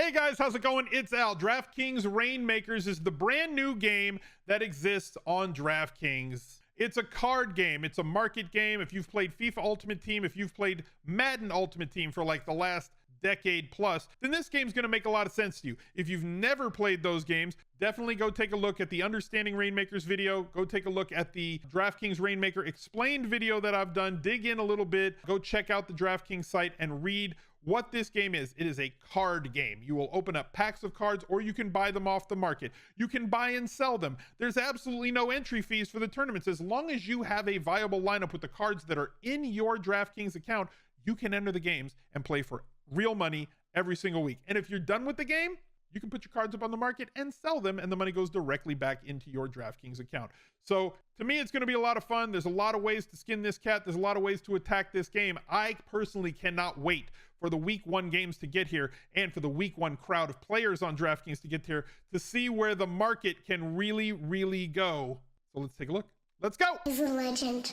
Hey guys, how's it going? It's Al. DraftKings ReignMakers is the brand new game that exists on DraftKings. It's a card game. It's a market game. If you've played FIFA Ultimate Team, if you've played Madden Ultimate Team for like the last decade plus, then this game's going to make a lot of sense to you. If you've never played those games, definitely go take a look at the Understanding ReignMakers video. Go take a look at the DraftKings ReignMaker explained video that I've done. Dig in a little bit. Go check out the DraftKings site and read what this game is. It is a card game. You will open up packs of cards, or you can buy them off the market. You can buy and sell them. There's absolutely no entry fees for the tournaments. As long as you have a viable lineup with the cards that are in your DraftKings account, you can enter the games and play for real money every single week. And if you're done with the game, you can put your cards up on the market and sell them, and the money goes directly back into your DraftKings account. So to me, it's going to be a lot of fun. There's a lot of ways to skin this cat. There's a lot of ways to attack this game. I personally cannot wait for the week one games to get here and for the week one crowd of players on DraftKings to get here to see where the market can really, really go. So let's take a look. Let's go. He's a legend.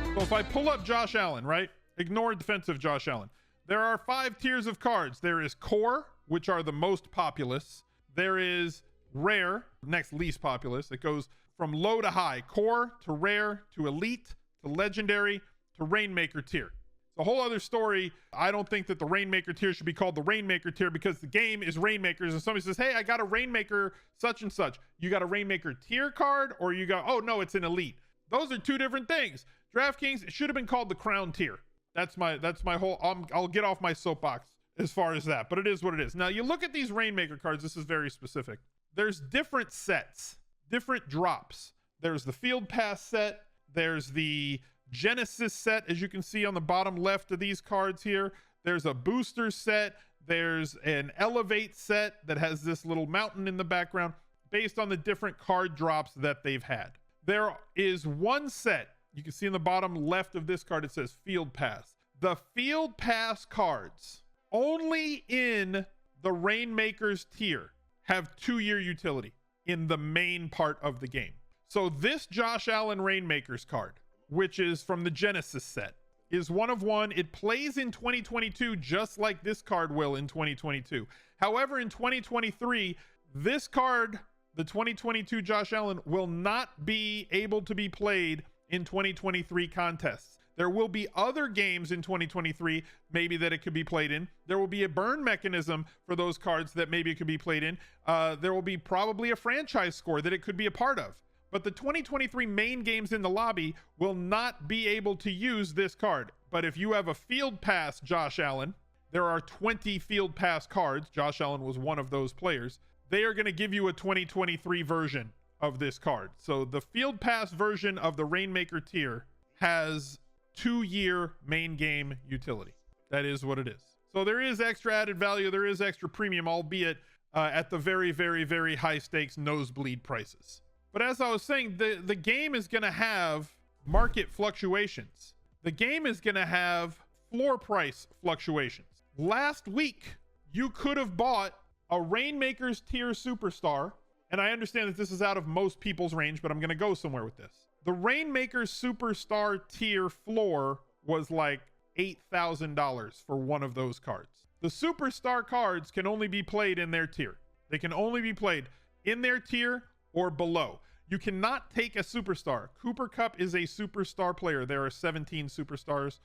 So if I pull up Josh Allen, right? Ignore defensive Josh Allen. There are 5 tiers of cards. There is core, which are the most populous. There is rare, next least populous. It goes from low to high, core to rare to elite to legendary to ReignMaker tier. It's a whole other story. I don't think that the ReignMaker tier should be called the ReignMaker tier because the game is ReignMakers. And somebody says, hey, I got a ReignMaker such and such. You got a ReignMaker tier card, or you go, oh no, it's an elite. Those are two different things. DraftKings, it should have been called the crown tier. That's my whole, I'll get off my soapbox as far as that, but it is what it is. Now you look at these ReignMaker cards. This is very specific. There's different sets, different drops. There's the field pass set. There's the Genesis set, as you can see on the bottom left of these cards here. There's a booster set. There's an elevate set that has this little mountain in the background based on the different card drops that they've had. There is one set. You can see in the bottom left of this card, it says Field Pass. The Field Pass cards only in the ReignMakers tier have 2-year utility in the main part of the game. So this Josh Allen ReignMakers card, which is from the Genesis set, is one of one. It plays in 2022 just like this card will in 2022. However, in 2023, this card, the 2022 Josh Allen, will not be able to be played in 2023 contests. There will be other games in 2023 maybe that it could be played in. There will be a burn mechanism for those cards that maybe it could be played in. There will be probably a franchise score that it could be a part of. But the 2023 main games in the lobby will not be able to use this card. But if you have a field pass Josh Allen, there are 20 field pass cards. Josh Allen was one of those players. They are going to give you a 2023 version of this card. So the field pass version of the ReignMaker tier has 2-year main game utility. That is what it is. So there is extra added value. There is extra premium, albeit at the very, very, very high stakes nosebleed prices. But as I was saying, the game is going to have market fluctuations. The game is going to have floor price fluctuations. Last week, you could have bought a ReignMakers tier superstar. And I understand that this is out of most people's range, but I'm going to go somewhere with this. The ReignMakers superstar tier floor was like $8,000 for one of those cards. The superstar cards can only be played in their tier. They can only be played in their tier or below. You cannot take a superstar. Cooper Kupp is a superstar player. There are 17 superstars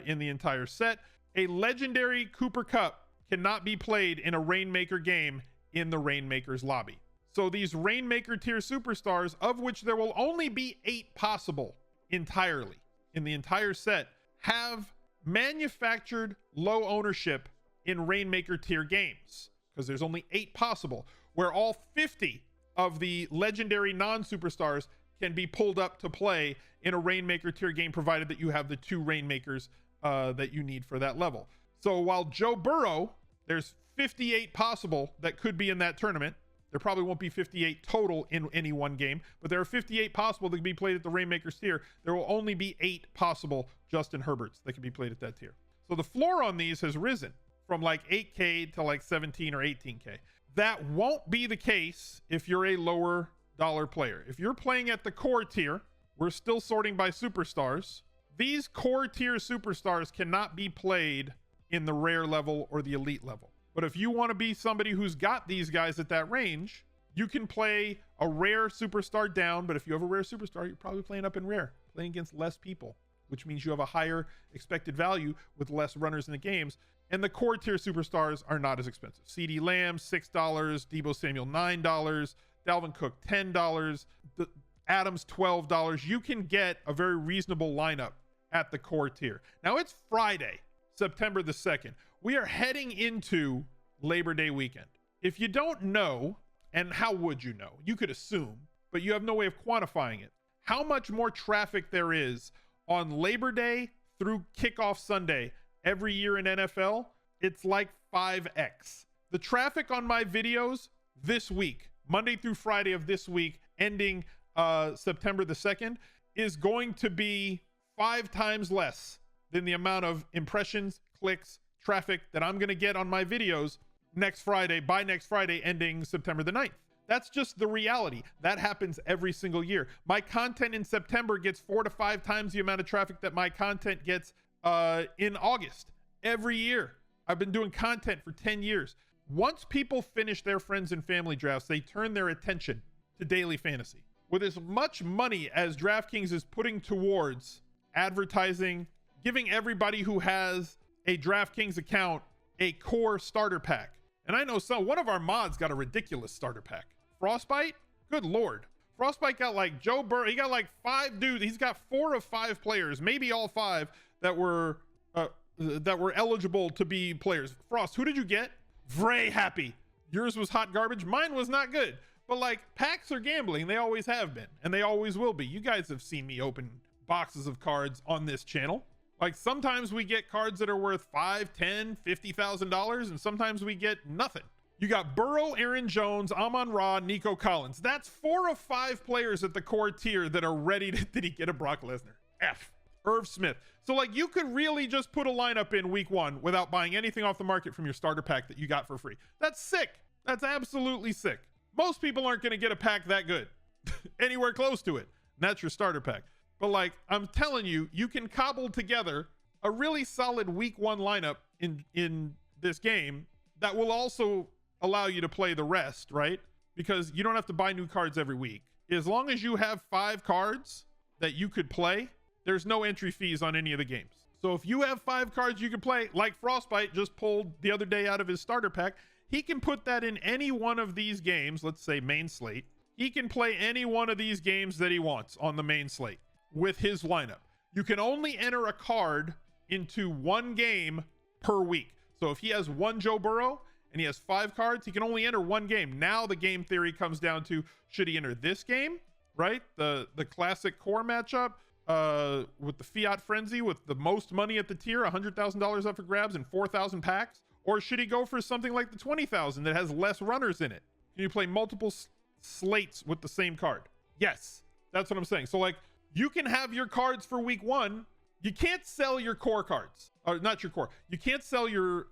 in the entire set. A legendary Cooper Kupp cannot be played in a ReignMaker game in the ReignMakers lobby. So these ReignMaker tier superstars, of which there will only be 8 possible entirely in the entire set, have manufactured low ownership in ReignMaker tier games, because there's only 8 possible, where all 50 of the legendary non-superstars can be pulled up to play in a ReignMaker tier game, provided that you have the 2 ReignMakers that you need for that level. So while Joe Burrow, there's 58 possible that could be in that tournament. There probably won't be 58 total in any one game, but there are 58 possible that can be played at the ReignMakers tier. There will only be 8 possible Justin Herberts that can be played at that tier. So the floor on these has risen from like 8K to like 17 or 18K. That won't be the case if you're a lower dollar player. If you're playing at the core tier, we're still sorting by superstars. These core tier superstars cannot be played in the rare level or the elite level. But if you want to be somebody who's got these guys at that range, you can play a rare superstar down. But if you have a rare superstar, you're probably playing up in rare, playing against less people, which means you have a higher expected value with less runners in the games. And the core tier superstars are not as expensive. CeeDee Lamb, $6. Deebo Samuel, $9. Dalvin Cook, $10. Adams, $12. You can get a very reasonable lineup at the core tier. Now it's Friday, September the 2nd. We are heading into Labor Day weekend. If you don't know, and how would you know? You could assume, but you have no way of quantifying it. How much more traffic there is on Labor Day through kickoff Sunday every year in NFL, it's like 5x. The traffic on my videos this week, Monday through Friday of this week, ending September the 2nd, is going to be 5 times less than the amount of impressions, clicks, traffic that I'm going to get on my videos next Friday, by next Friday, ending September the 9th. That's just the reality. That happens every single year. My content in September gets 4 to 5 times the amount of traffic that my content gets in August every year. I've been doing content for 10 years. Once people finish their friends and family drafts, they turn their attention to daily fantasy. With as much money as DraftKings is putting towards advertising, giving everybody who has a DraftKings account a core starter pack. And I know one of our mods got a ridiculous starter pack. Frostbite? Good Lord. Frostbite got like Joe Burrow. He got like 5 dudes. He's got 4 of 5 players, maybe all 5 that were eligible to be players. Frost, who did you get? Vray happy. Yours was hot garbage. Mine was not good. But like, packs are gambling. They always have been, and they always will be. You guys have seen me open boxes of cards on this channel. Like, sometimes we get cards that are worth $5, $10, $50,000, and sometimes we get nothing. You got Burrow, Aaron Jones, Amon-Ra, Nico Collins. That's 4 of 5 players at the core tier that are ready to. Did he get a Brock Lesnar? F. Irv Smith. So like, you could really just put a lineup in week 1 without buying anything off the market from your starter pack that you got for free. That's sick. That's absolutely sick. Most people aren't going to get a pack that good anywhere close to it. And that's your starter pack. But like, I'm telling you, you can cobble together a really solid week 1 lineup in this game that will also allow you to play the rest, right? Because you don't have to buy new cards every week. As long as you have 5 cards that you could play, there's no entry fees on any of the games. So if you have 5 cards you can play, like Frostbite just pulled the other day out of his starter pack, he can put that in any one of these games. Let's say main slate. He can play any one of these games that he wants on the main slate with his lineup. You can only enter a card into 1 game per week. So if he has 1 Joe Burrow and he has 5 cards, he can only enter 1 game. Now the game theory comes down to, should he enter this game, right? The classic core matchup with the Fiat Frenzy with the most money at the tier, $100,000 up for grabs and 4,000 packs? Or should he go for something like the 20,000 that has less runners in it? Can you play multiple slates with the same card? Yes, that's what I'm saying. So like, you can have your cards for week 1. You can't sell your core cards, or not your core. You can't sell your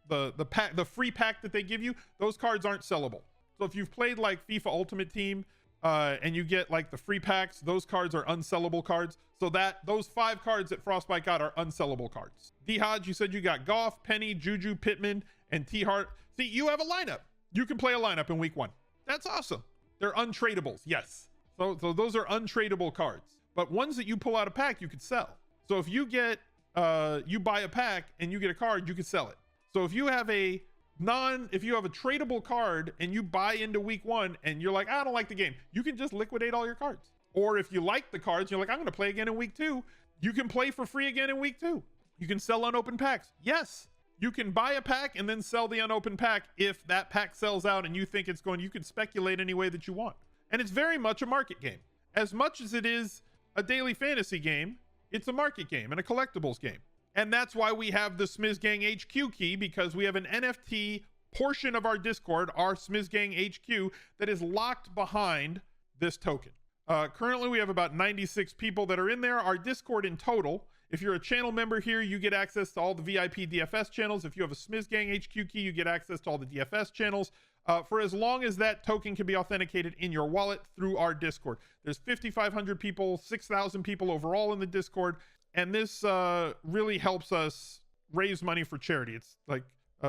the pack, the free pack that they give you. Those cards aren't sellable. So if you've played like FIFA Ultimate Team and you get like the free packs, those cards are unsellable cards. So that those 5 cards that Frostbite got are unsellable cards. D Hodge, you said you got Goff, Penny, Juju, Pittman, and T Hart. See, you have a lineup. You can play a lineup in week 1. That's awesome. They're untradables. Yes. So those are untradeable cards. But ones that you pull out a pack, you could sell. So if you get you buy a pack and you get a card, you could sell it. So if you have a tradable card and you buy into week 1 and you're like, I don't like the game, you can just liquidate all your cards. Or if you like the cards, you're like, I'm going to play again in week 2. You can play for free again in week 2. You can sell unopened packs. Yes, you can buy a pack and then sell the unopened pack. If that pack sells out and you think it's going, you can speculate any way that you want. And it's very much a market game. As much as it is a daily fantasy game, it's a market game and a collectibles game. And that's why we have the Smizzgang HQ key, because we have an NFT portion of our Discord, our Smizzgang HQ, that is locked behind this token. Currently, we have about 96 people that are in there. Our Discord in total, if you're a channel member here, you get access to all the VIP DFS channels. If you have a Smizzgang HQ key, you get access to all the DFS channels for as long as that token can be authenticated in your wallet through our Discord. There's 5,500 people, 6,000 people overall in the Discord, and this really helps us raise money for charity. It's like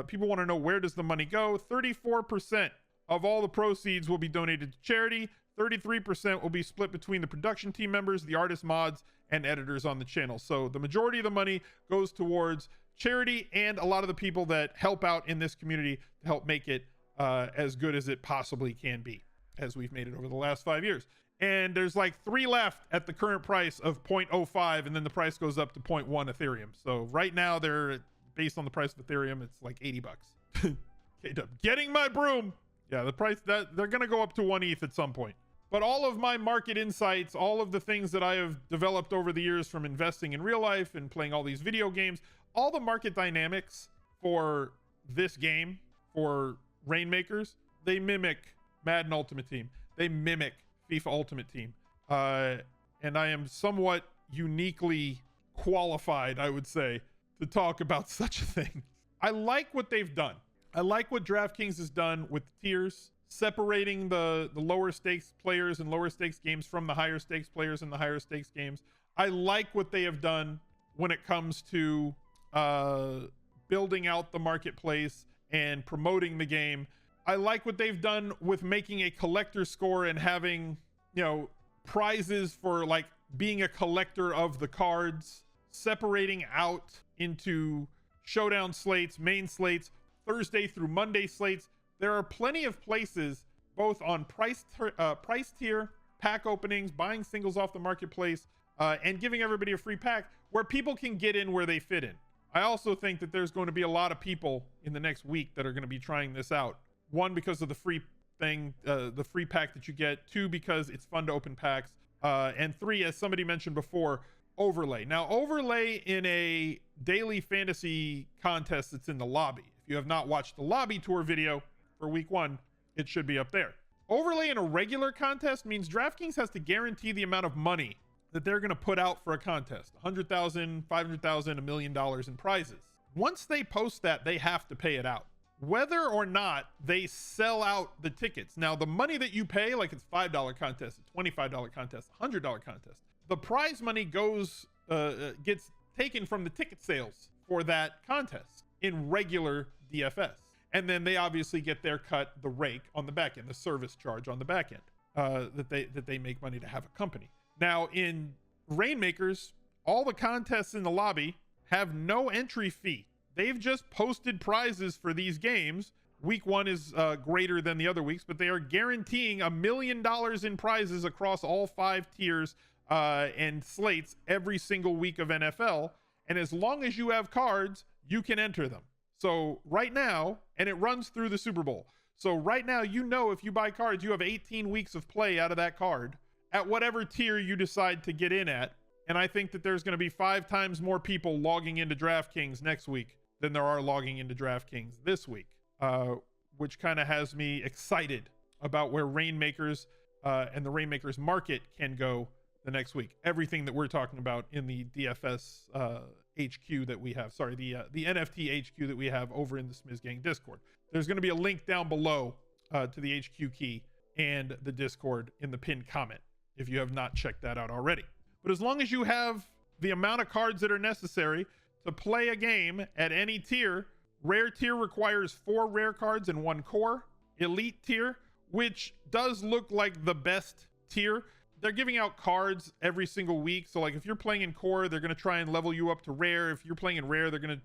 people want to know, where does the money go? 34% of all the proceeds will be donated to charity. 33% will be split between the production team members, the artists, mods, and editors on the channel. So the majority of the money goes towards charity and a lot of the people that help out in this community to help make it as good as it possibly can be, as we've made it over the last 5 years. And there's like 3 left at the current price of 0.05, and then the price goes up to 0.1 Ethereum. So right now they're, based on the price of Ethereum, it's like 80 bucks. K-Dub, getting my broom. Yeah, the price, that they're gonna go up to 1 ETH at some point. But all of my market insights, all of the things that I have developed over the years from investing in real life and playing all these video games, all the market dynamics for this game, for ReignMakers, they mimic Madden Ultimate Team. They mimic FIFA Ultimate Team. And I am somewhat uniquely qualified, I would say, to talk about such a thing. I like what they've done. I like what DraftKings has done with the tiers, separating the lower stakes players and lower stakes games from the higher stakes players and the higher stakes games. I like what they have done when it comes to building out the marketplace and promoting the game. I like what they've done with making a collector score and having, you know, prizes for like being a collector of the cards, separating out into showdown slates, main slates, Thursday through Monday slates. There are plenty of places, both on price tier, pack openings, buying singles off the marketplace, and giving everybody a free pack, where people can get in where they fit in. I also think that there's going to be a lot of people in the next week that are going to be trying this out. 1, because of the free thing, the free pack that you get. 2, because it's fun to open packs. And 3, as somebody mentioned before, overlay. Now, overlay in a daily fantasy contest that's in the lobby. If you have not watched the lobby tour video for week 1, it should be up there. Overlay in a regular contest means DraftKings has to guarantee the amount of money that they're going to put out for a contest. 100,000, 500,000, $1 million in prizes. Once they post that, they have to pay it out, whether or not they sell out the tickets. Now, the money that you pay, like it's $5 contest, a $25 contest, $100 contest, the prize money goes gets taken from the ticket sales for that contest in regular DFS. And then they obviously get their cut, the rake on the back end, the service charge on the back end, that they make money to have a company. Now, in ReignMakers, all the contests in the lobby have no entry fee. They've just posted prizes for these games. Week 1 is greater than the other weeks, but they are guaranteeing $1 million in prizes across all 5 tiers and slates every single week of NFL. And as long as you have cards, you can enter them. So right now, and it runs through the Super Bowl. So right now, you know, if you buy cards, you have 18 weeks of play out of that card at whatever tier you decide to get in at. And I think that there's going to be 5 times more people logging into DraftKings next week than there are logging into DraftKings this week, which kind of has me excited about where ReignMakers and the ReignMakers market can go the next week. Everything that we're talking about in the DFS HQ that we have, sorry, the NFT HQ that we have over in the Smiz Gang Discord. There's going to be a link down below to the HQ key and the Discord in the pinned comment if you have not checked that out already. But as long as you have the amount of cards that are necessary to play a game at any tier, rare tier requires 4 rare cards and 1 core. Elite tier, which does look like the best tier, they're giving out cards every single week. So like if you're playing in core, they're going to try and level you up to rare. If you're playing in rare, they're going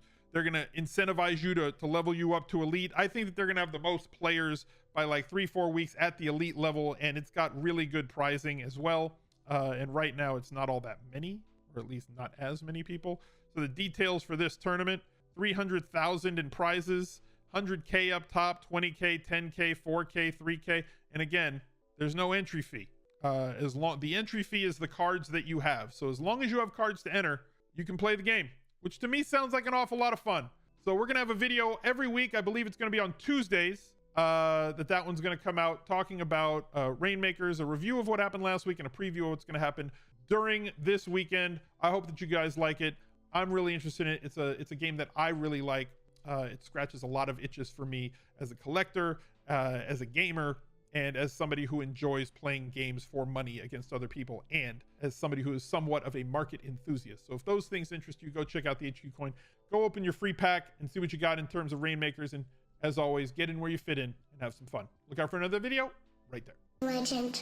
to incentivize you to level you up to elite. I think that they're going to have the most players by like 3-4 weeks at the elite level, and it's got really good pricing as well. And right now it's not all that many, or at least not as many people. So the details for this tournament: 300,000 in prizes, 100K up top, 20K, 10K, 4K, 3K. And again, there's no entry fee. The entry fee is the cards that you have. So as long as you have cards to enter, you can play the game, which to me sounds like an awful lot of fun. So we're going to have a video every week. I believe it's going to be on Tuesdays. That one's going to come out talking about ReignMakers, a review of what happened last week and a preview of what's going to happen during this weekend. I hope that you guys like it. I'm really interested in it. It's a game that I really like. It scratches a lot of itches for me as a collector, as a gamer, and as somebody who enjoys playing games for money against other people, and as somebody who is somewhat of a market enthusiast. So if those things interest you, go check out the HQ Coin. Go open your free pack and see what you got in terms of Reignmakers. And as always, get in where you fit in and have some fun. Look out for another video right there. Legend.